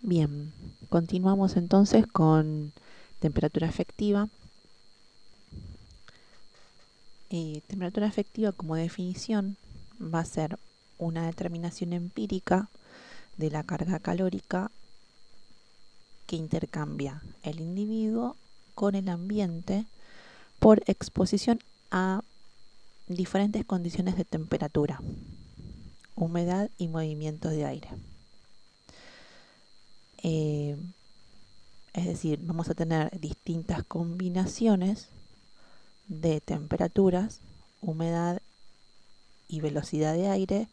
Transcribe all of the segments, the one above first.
Bien, continuamos entonces con temperatura efectiva. Temperatura efectiva como definición va a ser una determinación empírica de la carga calórica que intercambia el individuo con el ambiente por exposición a diferentes condiciones de temperatura, humedad y movimiento de aire. Es decir, vamos a tener distintas combinaciones de temperaturas, humedad y velocidad de aire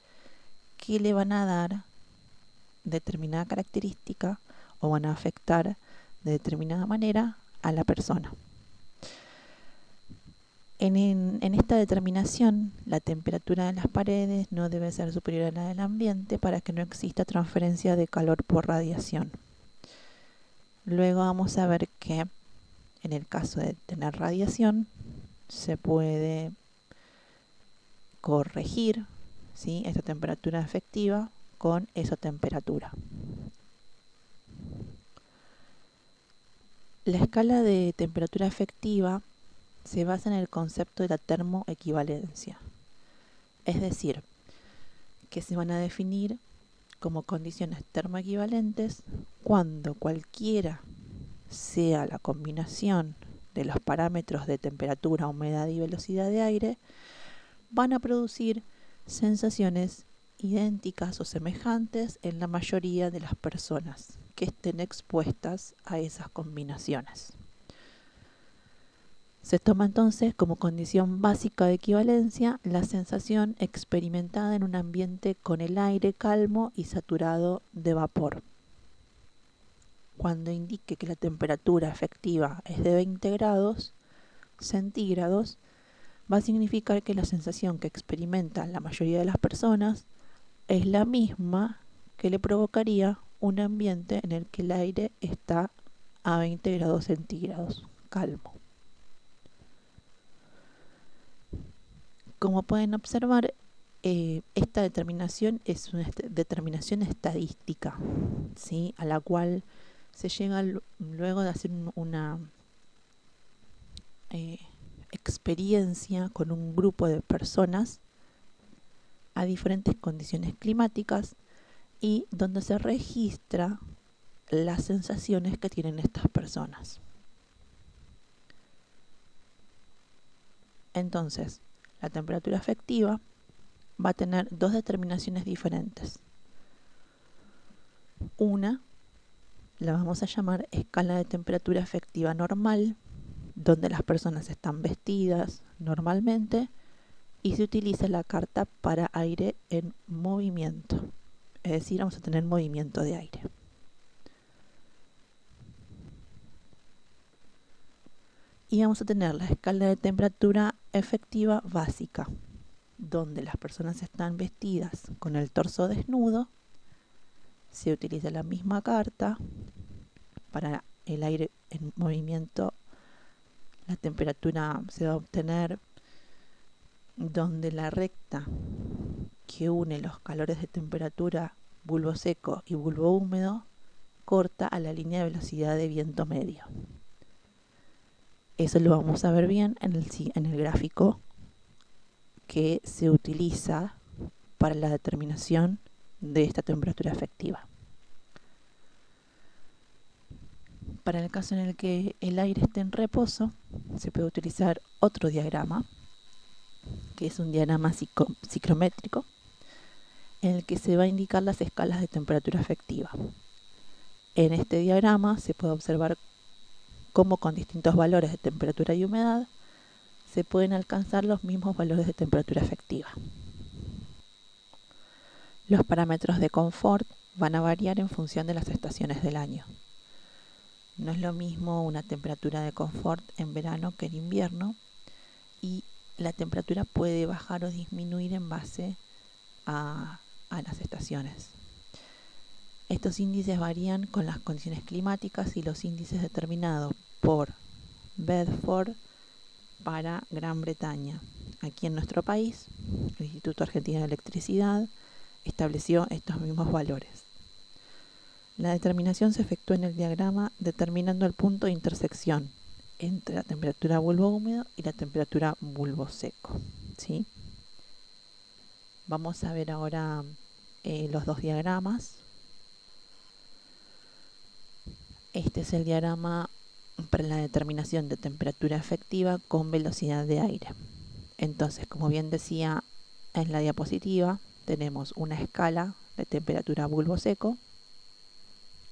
que le van a dar determinada característica o van a afectar de determinada manera a la persona. En esta determinación, la temperatura de las paredes no debe ser superior a la del ambiente para que no exista transferencia de calor por radiación. Luego vamos a ver que en el caso de tener radiación se puede corregir, ¿sí?, esta temperatura efectiva con esa temperatura. La escala de temperatura efectiva se basa en el concepto de la termoequivalencia, es decir, que se van a definir como condiciones termoequivalentes cuando cualquiera sea la combinación de los parámetros de temperatura, humedad y velocidad de aire, van a producir sensaciones idénticas o semejantes en la mayoría de las personas que estén expuestas a esas combinaciones. Se toma entonces como condición básica de equivalencia la sensación experimentada en un ambiente con el aire calmo y saturado de vapor. Cuando indique que la temperatura efectiva es de 20 grados centígrados, va a significar que la sensación que experimenta la mayoría de las personas es la misma que le provocaría un ambiente en el que el aire está a 20 grados centígrados, calmo. Como pueden observar, esta determinación es una determinación estadística, ¿sí?, a la cual se llega luego de hacer una experiencia con un grupo de personas a diferentes condiciones climáticas y donde se registra las sensaciones que tienen estas personas. Entonces, la temperatura efectiva va a tener dos determinaciones diferentes. Una la vamos a llamar escala de temperatura efectiva normal, donde las personas están vestidas normalmente y se utiliza la carta para aire en movimiento. Es decir, vamos a tener movimiento de aire. Y vamos a tener la escala de temperatura efectiva básica, donde las personas están vestidas con el torso desnudo. Se utiliza la misma carta para el aire en movimiento. La temperatura se va a obtener donde la recta que une los calores de temperatura bulbo seco y bulbo húmedo corta a la línea de velocidad de viento medio. Eso lo vamos a ver bien en el gráfico que se utiliza para la determinación de esta temperatura efectiva. Para el caso en el que el aire esté en reposo, se puede utilizar otro diagrama, que es un diagrama ciclométrico, en el que se va a indicar las escalas de temperatura efectiva. En este diagrama se puede observar cómo con distintos valores de temperatura y humedad se pueden alcanzar los mismos valores de temperatura efectiva. Los parámetros de confort van a variar en función de las estaciones del año. No es lo mismo una temperatura de confort en verano que en invierno, y la temperatura puede bajar o disminuir en base a las estaciones. Estos índices varían con las condiciones climáticas y los índices determinados por Bedford para Gran Bretaña. Aquí en nuestro país, el Instituto Argentino de Electricidad estableció estos mismos valores. La determinación se efectúa en el diagrama determinando el punto de intersección entre la temperatura bulbo húmedo y la temperatura bulbo seco, ¿sí? Vamos a ver ahora los dos diagramas. Este es el diagrama para la determinación de temperatura efectiva con velocidad de aire. Entonces, como bien decía en la diapositiva, tenemos una escala de temperatura bulbo seco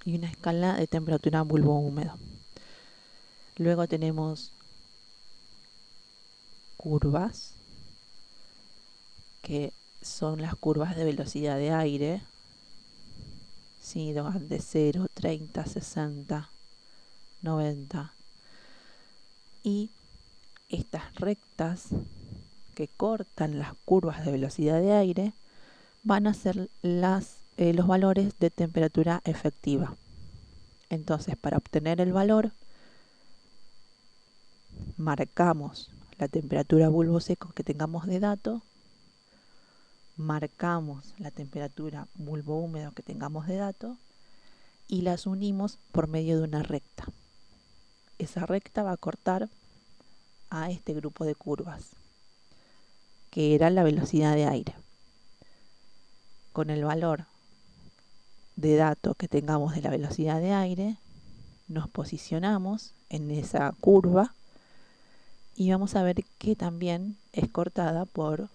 y una escala de temperatura bulbo húmedo. Luego tenemos curvas, que son las curvas de velocidad de aire, ¿sí? De 0, 30, 60, 90. Y estas rectas que cortan las curvas de velocidad de aire van a ser los valores de temperatura efectiva. Entonces, para obtener el valor, marcamos la temperatura bulbo seco que tengamos de dato, marcamos la temperatura bulbo húmedo que tengamos de dato y las unimos por medio de una recta. Esa recta va a cortar a este grupo de curvas, que era la velocidad de aire. Con el valor de dato que tengamos de la velocidad de aire, nos posicionamos en esa curva y vamos a ver que también es cortada por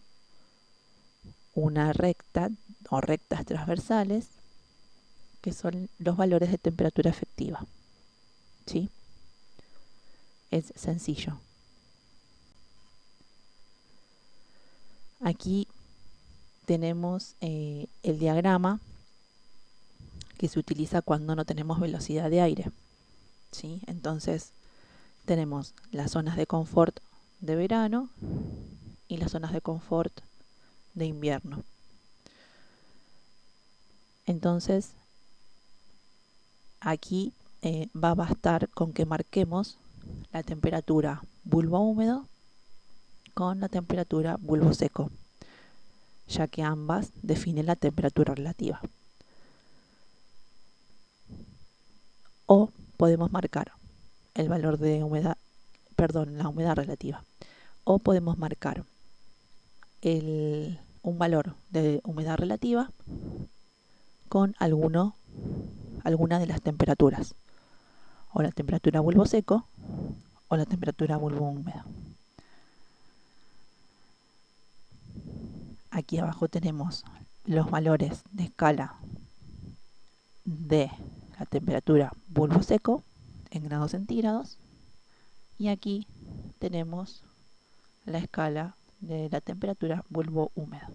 una recta o rectas transversales, que son los valores de temperatura efectiva, ¿sí? Es sencillo. Aquí tenemos el diagrama que se utiliza cuando no tenemos velocidad de aire, ¿sí? Entonces tenemos las zonas de confort de verano y las zonas de confort de invierno. Entonces aquí va a bastar con que marquemos la temperatura bulbo húmedo con la temperatura bulbo seco, ya que ambas definen la temperatura relativa. O podemos marcar el valor de humedad, la humedad relativa. O podemos marcar un valor de humedad relativa con alguna de las temperaturas, o la temperatura bulbo seco o la temperatura bulbo húmedo. Aquí abajo tenemos los valores de escala de la temperatura bulbo seco en grados centígrados, y aquí tenemos la escala de la temperatura bulbo húmedo.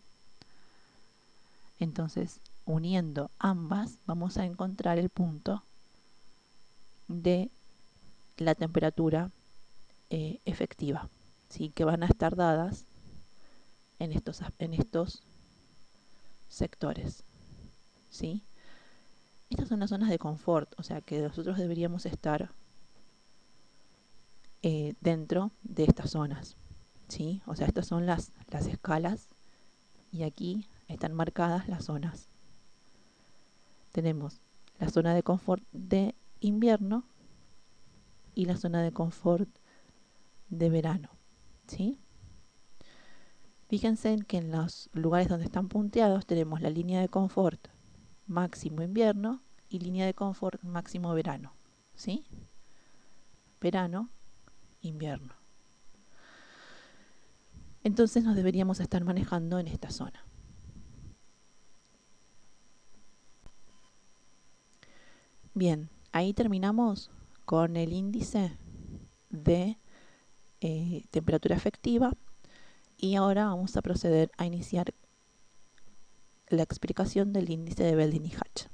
Entonces, uniendo ambas, vamos a encontrar el punto de la temperatura efectiva, ¿sí? Que van a estar dadas en estos sectores, ¿sí? Estas son las zonas de confort, o sea que nosotros deberíamos estar dentro de estas zonas, ¿sí? O sea, estas son las escalas y aquí están marcadas las zonas. Tenemos la zona de confort de invierno y la zona de confort de verano, ¿sí? Fíjense que en los lugares donde están punteados tenemos la línea de confort máximo invierno y línea de confort máximo verano, ¿sí? Verano, invierno. Entonces nos deberíamos estar manejando en esta zona. Bien, ahí terminamos con el índice de temperatura efectiva, y ahora vamos a proceder a iniciar la explicación del índice de Belden y Hatch.